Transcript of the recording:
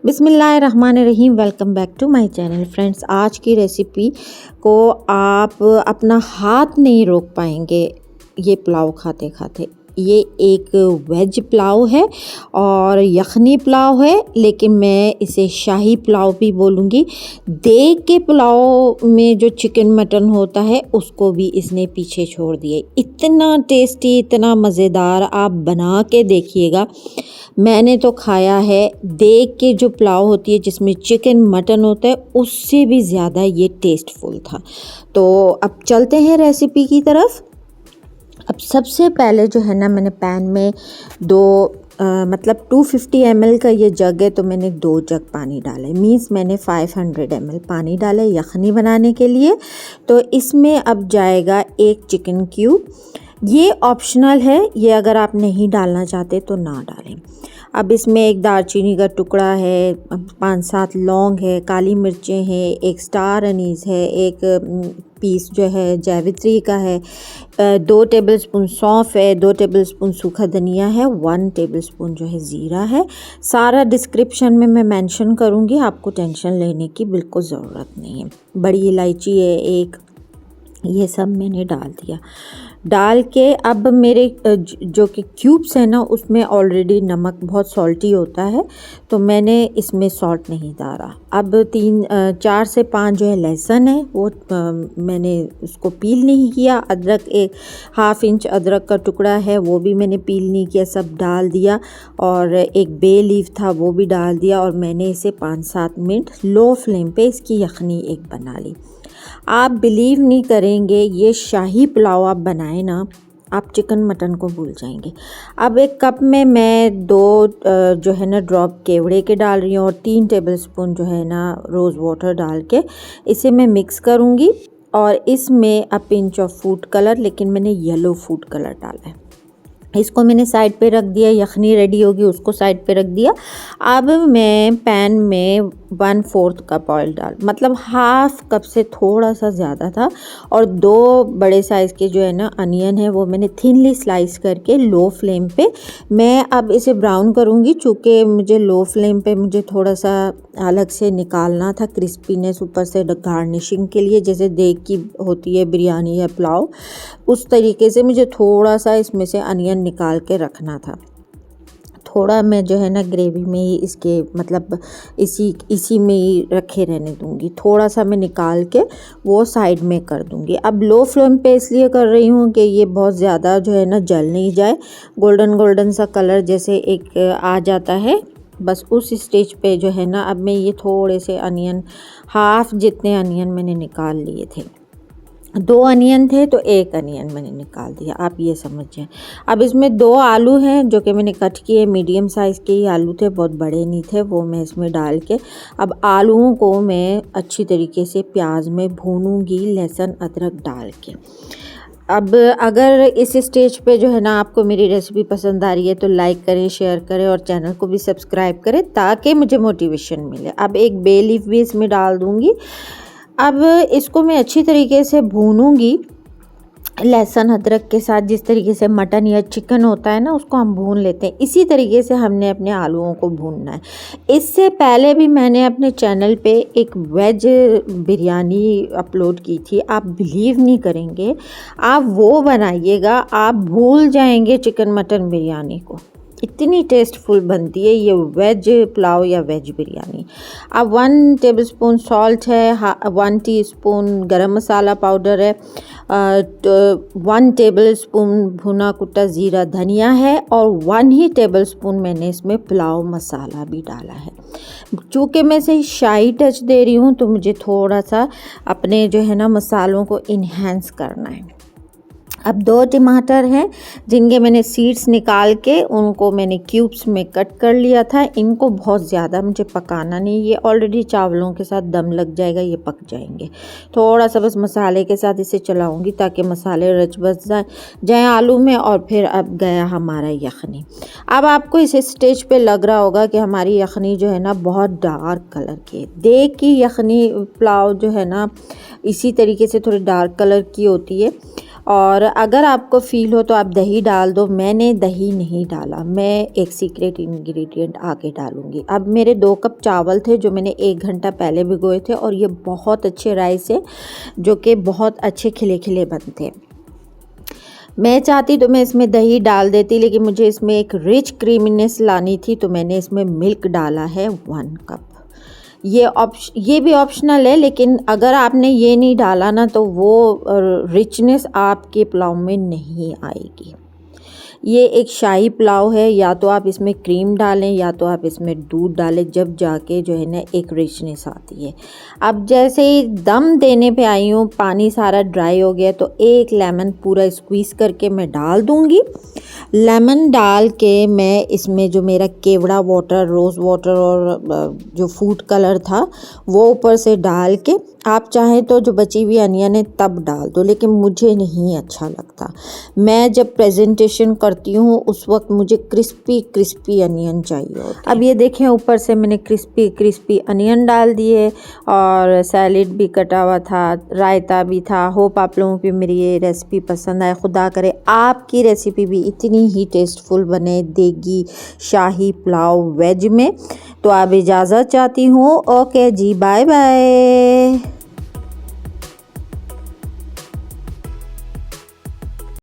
बिस्मिल्लाहिर्रहमानिर्रहीम। Welcome back to my channel friends. आज की रेसिपी को आप अपना हाथ नहीं रोक पाएंगे ये पुलाव खाते खाते। ये एक वेज पुलाव है और यखनी पुलाव है, लेकिन मैं इसे शाही पुलाव भी बोलूँगी। देग के पुलाव में जो चिकन मटन होता है उसको भी इसने पीछे छोड़ दिए। इतना टेस्टी, इतना मज़ेदार, आप बना के देखिएगा। मैंने तो खाया है। देग के जो पुलाव होती है जिसमें चिकन मटन होता है उससे भी ज़्यादा ये टेस्टफुल था। तो अब चलते हैं रेसिपी की तरफ। अब सबसे पहले जो है ना, मैंने पैन में मतलब 250 ml का ये जग है, तो मैंने 2 जग पानी डाले। मीन्स मैंने 500 ml पानी डाले यखनी बनाने के लिए। तो इसमें अब जाएगा 1 चिकन क्यूब। ये ऑप्शनल है, ये अगर आप नहीं डालना चाहते तो ना डालें। अब इसमें 1 दालचीनी का टुकड़ा है, 5-7 लौंग है, काली मिर्चें हैं, 1 स्टार अनीस है, 1 पीस जो है जावित्री का है, 2 टेबलस्पून सौंफ है, 2 टेबलस्पून सूखा धनिया है, 1 टेबलस्पून जो है ज़ीरा है। सारा डिस्क्रिप्शन में मैं मेंशन करूँगी, आपको टेंशन लेने की बिल्कुल ज़रूरत नहीं है। बड़ी इलायची है 1, ये सब मैंने डाल दिया। डाल के अब मेरे जो कि क्यूब्स है ना, उसमें ऑलरेडी नमक बहुत सॉल्टी होता है, तो मैंने इसमें सॉल्ट नहीं डाला। अब 4 से 5 जो है लहसुन है, वो मैंने उसको पील नहीं किया। अदरक 1/2 इंच अदरक का टुकड़ा है, वो भी मैंने पील नहीं किया, सब डाल दिया। और 1 बे लीफ था, वो भी डाल दिया। और मैंने इसे 5-7 मिनट लो फ्लेम पे इसकी यखनी एक बना ली। आप बिलीव नहीं करेंगे, ये शाही पुलाव आप बनाएं ना, आप चिकन मटन को भूल जाएंगे। अब 1 कप में मैं 2 जो है ना ड्रॉप केवड़े के डाल रही हूँ और 3 टेबलस्पून जो है ना रोज़ वाटर डाल के इसे मैं मिक्स करूँगी। और इसमें a pinch of food colour, लेकिन मैंने येलो फूड कलर डाला है। इसको मैंने साइड पे रख दिया। यखनी रेडी होगी, उसको साइड पे रख दिया। अब मैं पैन में 1/4 कप ऑयल मतलब 1/2 कप से थोड़ा सा ज़्यादा था। और 2 बड़े साइज़ के जो है ना अनियन है, वो मैंने थिनली स्लाइस करके लो फ्लेम पे मैं अब इसे ब्राउन करूँगी। चूँकि मुझे लो फ्लेम पे मुझे थोड़ा सा अलग से निकालना था, क्रिस्पीनेस ऊपर से गार्निशिंग के लिए, जैसे देग की होती है बिरयानी या पुलाव, उस तरीके से मुझे थोड़ा सा इसमें से अनियन निकाल के रखना था। थोड़ा मैं जो है ना ग्रेवी में ही इसके मतलब इसी में ही रखे रहने दूंगी। थोड़ा सा मैं निकाल के वो साइड में कर दूंगी। अब लो फ्लेम पे इसलिए कर रही हूँ कि ये बहुत ज़्यादा जो है ना जल नहीं जाए। गोल्डन गोल्डन सा कलर जैसे एक आ जाता है, बस उस स्टेज पे जो है ना, अब मैं ये थोड़े से अनियन, 1/2 जितने अनियन मैंने निकाल लिए थे। 2 अनियन थे तो 1 अनियन मैंने निकाल दिया, आप ये समझें। अब इसमें 2 आलू हैं जो कि मैंने कट किए, मीडियम साइज़ के ही आलू थे, बहुत बड़े नहीं थे, वो मैं इसमें डाल के अब आलूओं को मैं अच्छी तरीके से प्याज में भूनूंगी, लहसुन अदरक डाल के। अब अगर इस स्टेज पे जो है ना आपको मेरी रेसिपी पसंद आ रही है तो लाइक करें, शेयर करें और चैनल को भी सब्सक्राइब करें ताकि मुझे मोटिवेशन मिले। अब 1 बे लीफ भी इसमें डाल दूँगी। अब इसको मैं अच्छी तरीके से भूनूंगी लहसुन अदरक के साथ। जिस तरीके से मटन या चिकन होता है ना, उसको हम भून लेते हैं, इसी तरीके से हमने अपने आलूओं को भूनना है। इससे पहले भी मैंने अपने चैनल पे एक वेज बिरयानी अपलोड की थी, आप बिलीव नहीं करेंगे, आप वो बनाइएगा, आप भूल जाएंगे चिकन मटन बिरयानी को। इतनी टेस्टफुल बनती है ये वेज पुलाव या वेज बिरयानी। अब 1 टेबलस्पून सॉल्ट है, 1 टीस्पून गरम मसाला पाउडर है, 1 टेबलस्पून भुना कुटा ज़ीरा धनिया है और 1 ही टेबलस्पून मैंने इसमें पुलाव मसाला भी डाला है। चूँकि मैं इसे शाही टच दे रही हूँ तो मुझे थोड़ा सा अपने जो है ना मसालों को इन्हेंस करना है। अब 2 टमाटर हैं जिनके मैंने सीड्स निकाल के उनको मैंने क्यूब्स में कट कर लिया था। इनको बहुत ज़्यादा मुझे पकाना नहीं, ये ऑलरेडी चावलों के साथ दम लग जाएगा, ये पक जाएंगे। थोड़ा सा बस मसाले के साथ इसे चलाऊंगी ताकि मसाले रच बस जाए आलू में। और फिर अब गया हमारा यखनी। अब आपको इस स्टेज पे लग रहा होगा कि हमारी यखनी जो है ना बहुत डार्क कलर की है। देग की यखनी पुलाव जो है ना इसी तरीके से थोड़ी डार्क कलर की होती है। और अगर आपको फ़ील हो तो आप दही डाल दो, मैंने दही नहीं डाला, मैं एक सीक्रेट इंग्रेडिएंट आगे डालूँगी। अब मेरे 2 कप चावल थे जो मैंने 1 घंटा पहले भिगोए थे और ये बहुत अच्छे राइस है जो कि बहुत अच्छे खिले-खिले बनते हैं। मैं चाहती तो मैं इसमें दही डाल देती, लेकिन मुझे इसमें एक रिच क्रीमीनेस लानी थी तो मैंने इसमें मिल्क डाला है 1 कप। ये भी ऑप्शनल है, लेकिन अगर आपने ये नहीं डाला ना तो वो रिचनेस आपके पुलाव में नहीं आएगी। ये एक शाही पुलाव है, या तो आप इसमें क्रीम डालें या तो आप इसमें दूध डालें, जब जाके जो है ना एक रिचनेस आती है। अब जैसे ही दम देने पे आई हूँ, पानी सारा ड्राई हो गया तो एक लेमन पूरा स्क्वीज़ करके मैं डाल दूँगी। लेमन डाल के मैं इसमें जो मेरा केवड़ा वाटर, रोज़ वाटर और जो फूड कलर था वो ऊपर से डाल के, आप चाहें तो जो बची हुई अनियन है तब डाल दो, लेकिन मुझे नहीं अच्छा लगता। मैं जब प्रेजेंटेशन करती हूँ उस वक्त मुझे क्रिस्पी क्रिस्पी अनियन चाहिए होता है। अब ये देखें, ऊपर से मैंने क्रिस्पी क्रिस्पी अनियन डाल दिए और सैलेड भी कटा हुआ था, रायता भी था। होप आप लोगों को मेरी ये रेसिपी पसंद आए। खुदा करे आपकी रेसिपी भी इतनी ही टेस्टफुल बने देगी शाही पुलाव वेज में। तो आप इजाज़त चाहती हूँ। ओके जी, बाय बाय।